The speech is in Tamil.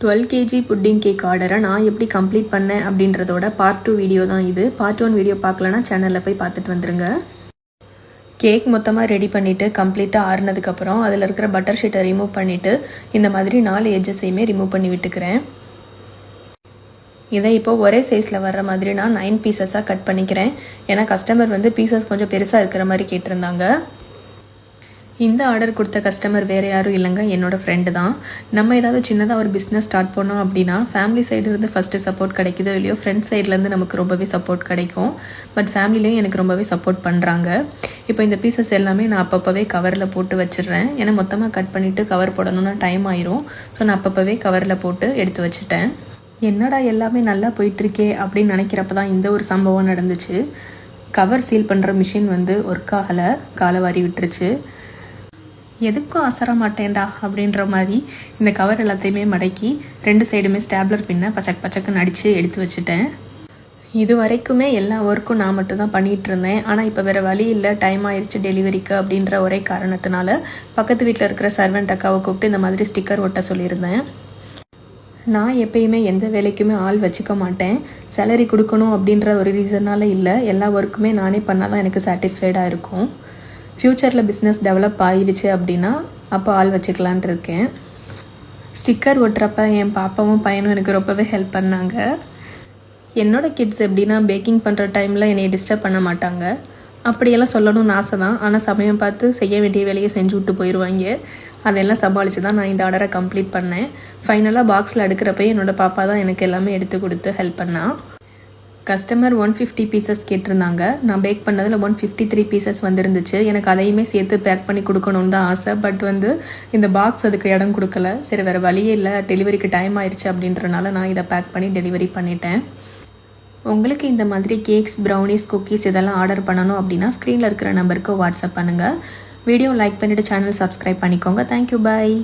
12 kg புட்டிங் கேக் ஆர்டரை நான் எப்படி கம்ப்ளீட் பண்ணேன் அப்படின்றதோட பார்ட் 2 வீடியோ தான் இது. பார்ட் 1 வீடியோ பார்க்கலன்னா சேனலில் போய் பார்த்துட்டு வந்துருங்க. கேக் மொத்தமாக ரெடி பண்ணிவிட்டு கம்ப்ளீட்டாக ஆறுனதுக்கப்புறம் அதில் இருக்கிற பட்டர் ஷீட்டை ரிமூவ் பண்ணிவிட்டு இந்த மாதிரி 4 எட்ஜஸையுமே ரிமூவ் பண்ணி விட்டுக்கிறேன். இதை இப்போது ஒரே சைஸில் வர்ற மாதிரி நான் 9 பீசஸாக கட் பண்ணிக்கிறேன். ஏன்னா கஸ்டமர் வந்து பீசஸ் கொஞ்சம் பெருசாக இருக்கிற மாதிரி கேட்டிருந்தாங்க. இந்த ஆர்டர் கொடுத்த கஸ்டமர் வேறு யாரும் இல்லைங்க, என்னோடய ஃப்ரெண்டு தான். நம்ம ஏதாவது சின்னதாக ஒரு பிஸ்னஸ் ஸ்டார்ட் பண்ணோம் அப்படின்னா ஃபேமிலி சைடுலேருந்து ஃபஸ்ட்டு சப்போர்ட் கிடைக்குதோ இல்லையோ ஃப்ரெண்ட்ஸ் சைட்லேருந்து நமக்கு ரொம்பவே சப்போர்ட் கிடைக்கும். பட் ஃபேமிலிலையும் எனக்கு ரொம்பவே சப்போர்ட் பண்ணுறாங்க. இப்போ இந்த பீசஸ் எல்லாமே நான் அப்பப்போவே கவரில் போட்டு வச்சிடுறேன். ஏன்னா மொத்தமாக கட் பண்ணிவிட்டு கவர் போடணுன்னா டைம் ஆயிரும். ஸோ நான் அப்பப்போவே கவரில் போட்டு எடுத்து வச்சுட்டேன். என்னடா எல்லாமே நல்லா போயிட்டுருக்கே அப்படின்னு நினைக்கிறப்ப தான் இந்த ஒரு சம்பவம் நடந்துச்சு. கவர் சீல் பண்ணுற மிஷின் வந்து ஒர்க் ஆகலை, காலை வாரி விட்டுருச்சு. எதுக்கும் அசர மாட்டேன்டா அப்படின்ற மாதிரி இந்த கவர் எல்லாத்தையுமே மடக்கி 2 சைடுமே ஸ்டாப்லர் பின்ன பச்சக்குன்னு அடித்து எடுத்து வச்சுட்டேன். இது வரைக்குமே எல்லா ஒர்க்கும் நான் மட்டும் தான் பண்ணிகிட்டு இருந்தேன். ஆனால் இப்போ வேறு வழி இல்லை, டைம் ஆயிடுச்சு டெலிவரிக்கு அப்படின்ற ஒரே காரணத்தினால பக்கத்து வீட்டில் இருக்கிற சர்வெண்ட் அக்காவை கூப்பிட்டு இந்த மாதிரி ஸ்டிக்கர் ஒட்ட சொல்லியிருந்தேன். நான் எப்பயுமே எந்த வேலைக்குமே ஆள் வச்சுக்க மாட்டேன். சேலரி கொடுக்கணும் அப்படின்ற ஒரு ரீசனால் இல்லை, எல்லா ஒர்க்குமே நானே பண்ணால் தான் எனக்கு சாட்டிஸ்ஃபைடாக இருக்கும். ஃப்யூச்சரில் பிஸ்னஸ் டெவலப் ஆகிடுச்சு அப்படின்னா அப்போ ஆள் வச்சுக்கலான் இருக்கேன். ஸ்டிக்கர் ஒட்டுறப்ப என் பாப்பாவும் பையனும் எனக்கு ரொம்பவே ஹெல்ப் பண்ணாங்க. என்னோடய கிட்ஸ் எப்படின்னா பேக்கிங் பண்ணுற டைமில் என்னை டிஸ்டர்ப் பண்ண மாட்டாங்க. அப்படியெல்லாம் சொல்லணும்னு ஆசை தான், ஆனால் சமயம் பார்த்து செய்ய வேண்டிய வேலையை செஞ்சு விட்டு போயிடுவாங்க. அதெல்லாம் சமாளித்து தான் நான் இந்த ஆர்டரை கம்ப்ளீட் பண்ணேன். ஃபைனலாக பாக்ஸில் அடுக்கிறப்ப என்னோடய பாப்பா தான் எனக்கு எல்லாமே எடுத்து கொடுத்து ஹெல்ப் பண்ணான். கஸ்டமர் 150 பீசஸ் கேட்டிருந்தாங்க. நான் பேக் பண்ணதில் 153 பீசஸ் வந்துருந்துச்சு. எனக்கு அதையுமே சேர்த்து பேக் பண்ணி கொடுக்கணுன்னு தான் ஆசை. பட் வந்து இந்த பாக்ஸ் அதுக்கு இடம் கொடுக்கல. சரி வேறு வழியே இல்லை, டெலிவரிக்கு டைம் ஆயிடுச்சு அப்படின்றனால நான் இதை பேக் பண்ணி டெலிவரி பண்ணிட்டேன். உங்களுக்கு இந்த மாதிரி கேக்ஸ், ப்ரௌனிஸ், குக்கீஸ் இதெல்லாம் ஆர்டர் பண்ணணும் அப்படின்னா ஸ்க்ரீனில் இருக்கிற நம்பருக்கு வாட்ஸ்அப் பண்ணுங்கள். வீடியோ லைக் பண்ணிவிட்டு சேனல் சப்ஸ்கிரைப் பண்ணிக்கோங்க. தேங்க்யூ, பாய்.